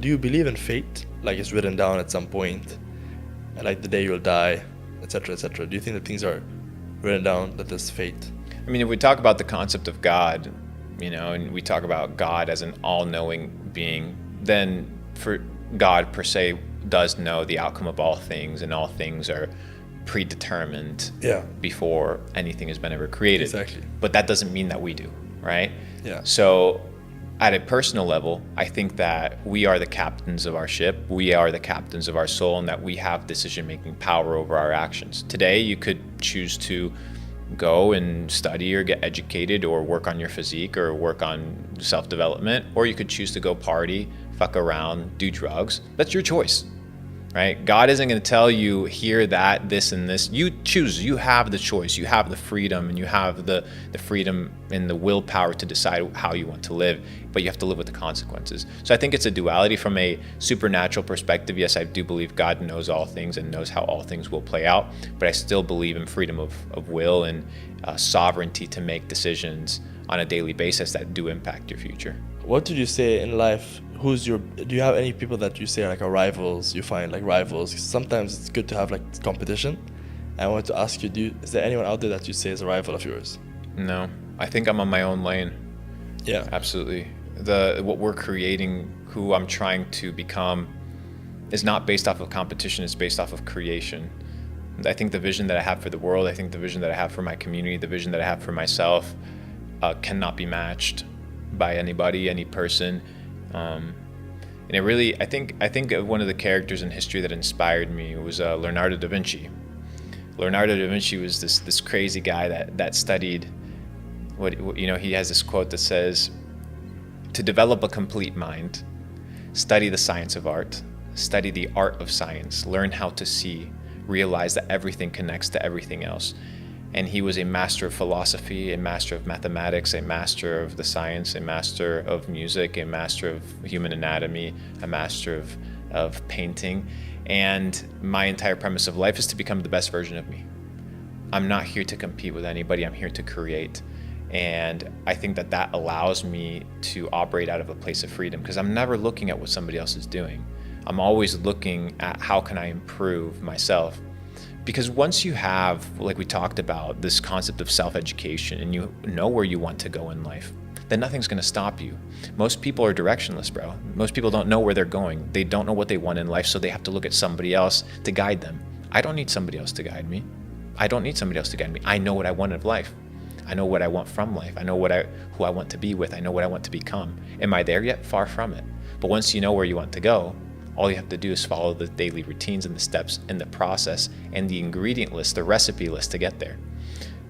do you believe in fate? Like it's written down at some point, and like the day you'll die, etc., etc. Do you think that things are written down, that there's fate? I mean, if we talk about the concept of God, and we talk about God as an all-knowing being, then for God per se does know the outcome of all things, and all things are predetermined before anything has been ever created. Exactly. But that doesn't mean that we do, right? Yeah. So at a personal level, I think that we are the captains of our ship. We are the captains of our soul, and that we have decision-making power over our actions. Today, you could choose to go and study or get educated or work on your physique or work on self-development, or you could choose to go party, fuck around, do drugs. That's your choice, right? God isn't going to tell you here, that, this, and this. You choose. You have the choice. You have the freedom, and you have the freedom and the willpower to decide how you want to live, but you have to live with the consequences. So I think it's a duality. From a supernatural perspective, yes, I do believe God knows all things and knows how all things will play out, but I still believe in freedom of will and sovereignty to make decisions on a daily basis that do impact your future. What did you say in life? Do you have any people that you say are like our rivals? You find like rivals. Sometimes it's good to have like competition. I wanted to ask you, is there anyone out there that you say is a rival of yours? No, I think I'm on my own lane. Yeah, absolutely. What we're creating, who I'm trying to become, is not based off of competition. It's based off of creation. I think the vision that I have for the world, I think the vision that I have for my community, the vision that I have for myself, cannot be matched by anybody, any person. And it really, I think one of the characters in history that inspired me was Leonardo da Vinci. Leonardo da Vinci was this crazy guy that studied he has this quote that says, "To develop a complete mind, study the science of art, study the art of science, learn how to see, realize that everything connects to everything else." And he was a master of philosophy, a master of mathematics, a master of the science, a master of music, a master of human anatomy, a master of painting. And my entire premise of life is to become the best version of me. I'm not here to compete with anybody. I'm here to create. And I think that allows me to operate out of a place of freedom, because I'm never looking at what somebody else is doing. I'm always looking at how can I improve myself. Because once you have, like we talked about, this concept of self-education, and you know where you want to go in life, then nothing's going to stop you. Most people are directionless, bro. Most people don't know where they're going. They don't know what they want in life, so they have to look at somebody else to guide them. I don't need somebody else to guide me. I know what I want of life. I know what I want from life. I know who I want to be with. I know what I want to become. Am I there yet? Far from it. But once you know where you want to go, all you have to do is follow the daily routines and the steps and the process and the ingredient list, the recipe list to get there.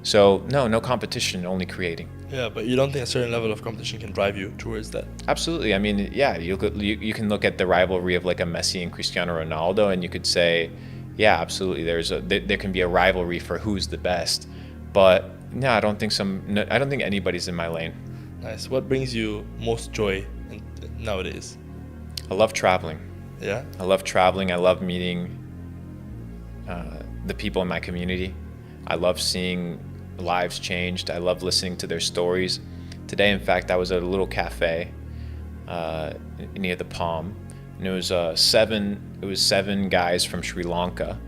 So no competition, only creating. Yeah, but you don't think a certain level of competition can drive you towards that? Absolutely. I mean, yeah, you can look at the rivalry of like a Messi and Cristiano Ronaldo, and you could say, yeah, absolutely, there can be a rivalry for who's the best. But no, I don't think anybody's in my lane. Nice. What brings you most joy nowadays? I love traveling. Yeah? I love traveling. I love meeting the people in my community. I love seeing lives changed. I love listening to their stories. Today, in fact, I was at a little cafe near the Palm, and it was seven guys from Sri Lanka.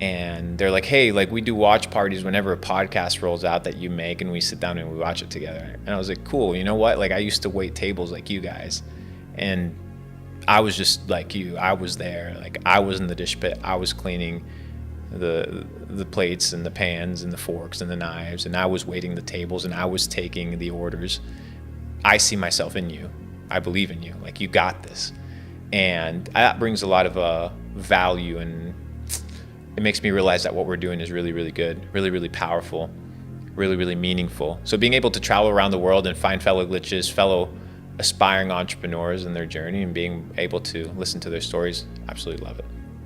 And they're like, hey, like we do watch parties whenever a podcast rolls out that you make, and we sit down and we watch it together. And I was like, cool, you know what? Like I used to wait tables like you guys. And I was just like you. I was there. Like I was in the dish pit. I was cleaning the plates and the pans and the forks and the knives, and I was waiting the tables, and I was taking the orders. I see myself in you. I believe in you. Like you got this. And that brings a lot of value, and it makes me realize that what we're doing is really, really good, really, really powerful, really, really meaningful. So being able to travel around the world and find fellow glitches, fellow aspiring entrepreneurs in their journey, and being able to listen to their stories, absolutely love it.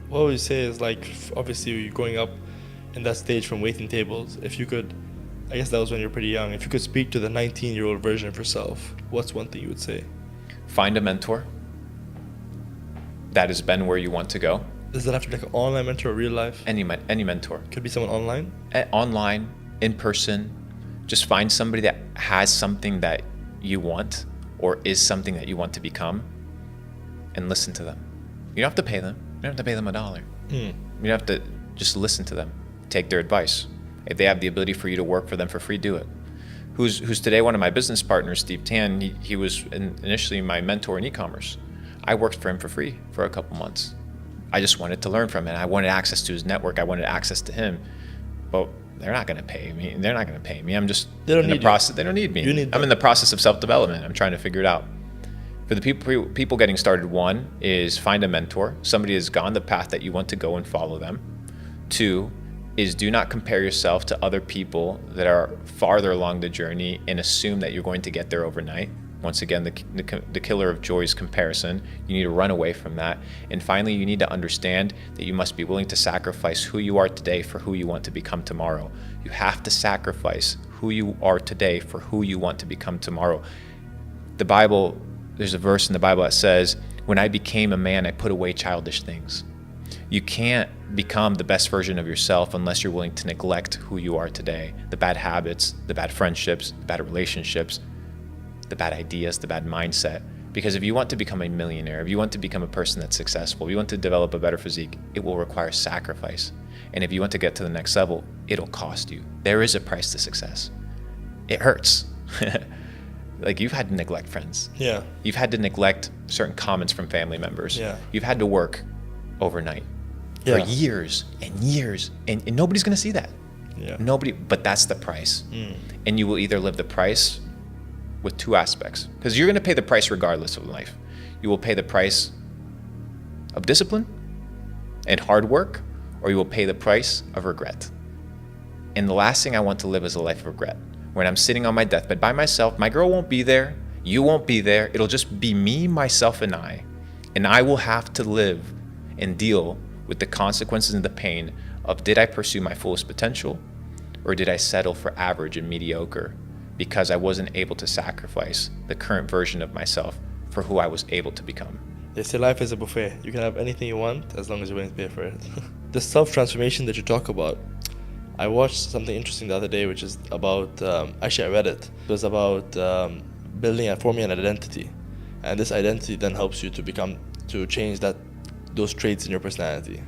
What would you say is, like, obviously you're going up in that stage from waiting tables. If you could, I guess that was when you were pretty young, if you could speak to the 19-year-old version of yourself, what's one thing you would say? Find a mentor that has been where you want to go. Does that have to be like an online mentor or real life? Any mentor. Could be someone online? Online, in person. Just find somebody that has something that you want or is something that you want to become, and listen to them. You don't have to pay them. You don't have to pay them $1. You don't have to just listen to them, take their advice. If they have the ability for you to work for them for free, do it. Who's today one of my business partners, Steve Tan. He was initially my mentor in e-commerce. I worked for him for free for a couple months. I just wanted to learn from him. I wanted access to his network. I wanted access to him. But they're not going to pay me. They're not going to pay me. I'm just in the process. They don't need me. I'm in the process of self-development. I'm trying to figure it out. For the people getting started, one is find a mentor. Somebody has gone the path that you want to go and follow them. Two is do not compare yourself to other people that are farther along the journey and assume that you're going to get there overnight. Once again, the killer of joy is comparison. You need to run away from that. And finally, you need to understand that you must be willing to sacrifice who you are today for who you want to become tomorrow. You have to sacrifice who you are today for who you want to become tomorrow. The Bible, there's a verse in the Bible that says, when I became a man, I put away childish things. You can't become the best version of yourself unless you're willing to neglect who you are today. The bad habits, the bad friendships, the bad relationships, the bad ideas, the bad mindset. Because if you want to become a millionaire, if you want to become a person that's successful, if you want to develop a better physique, it will require sacrifice. And if you want to get to the next level, it'll cost you. There is a price to success. It hurts. Like you've had to neglect friends. Yeah. You've had to neglect certain comments from family members. Yeah. You've had to work overnight for years and years, and nobody's going to see that. Yeah. Nobody, but that's the price. And you will either live the price with two aspects, because you're going to pay the price regardless of life. You will pay the price of discipline and hard work, or you will pay the price of regret. And the last thing I want to live is a life of regret. When I'm sitting on my deathbed by myself, my girl won't be there, you won't be there, it'll just be me, myself, and I will have to live and deal with the consequences and the pain of, did I pursue my fullest potential, or did I settle for average and mediocre because I wasn't able to sacrifice the current version of myself for who I was able to become? They say life is a buffet. You can have anything you want as long as you're willing to pay for it. The self-transformation that you talk about, I watched something interesting the other day, which is about, actually I read it. It was about forming an identity. And this identity then helps you to change those traits in your personality.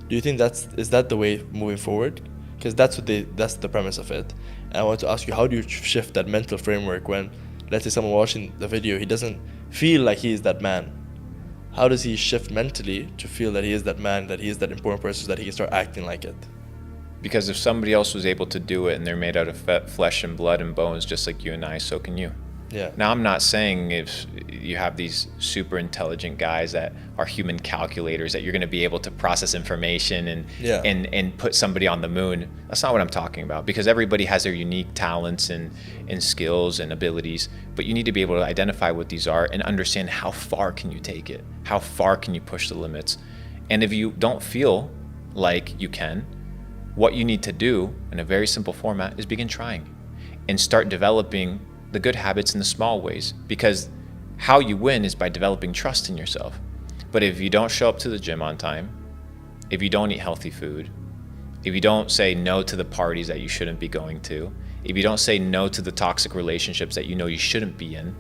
Do you think is that the way moving forward? Because that's the premise of it. And I want to ask you, how do you shift that mental framework when, let's say, someone watching the video, he doesn't feel like he is that man? How does he shift mentally to feel that he is that man, that he is that important person, so that he can start acting like it? Because if somebody else was able to do it and they're made out of flesh and blood and bones just like you and I, so can you. Yeah. Now, I'm not saying if you have these super intelligent guys that are human calculators that you're going to be able to process information and put somebody on the moon. That's not what I'm talking about, because everybody has their unique talents and skills and abilities, but you need to be able to identify what these are and understand how far can you take it? How far can you push the limits? And if you don't feel like you can, what you need to do in a very simple format is begin trying and start developing the good habits in the small ways, because how you win is by developing trust in yourself. But if you don't show up to the gym on time, if you don't eat healthy food, if you don't say no to the parties that you shouldn't be going to, if you don't say no to the toxic relationships that you know you shouldn't be in,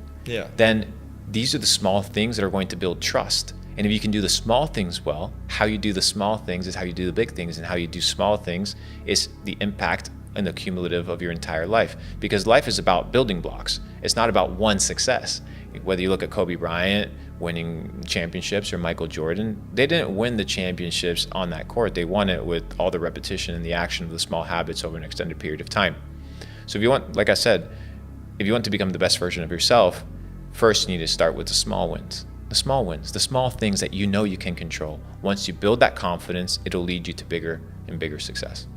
then these are the small things that are going to build trust. And if you can do the small things well, how you do the small things is how you do the big things, and how you do small things is the impact and the cumulative of your entire life. Because life is about building blocks. It's not about one success. Whether you look at Kobe Bryant winning championships or Michael Jordan, they didn't win the championships on that court. They won it with all the repetition and the action of the small habits over an extended period of time. So if you want, like I said, if you want to become the best version of yourself, first you need to start with the small wins. The small wins, the small things that you know you can control. Once you build that confidence, it'll lead you to bigger and bigger success.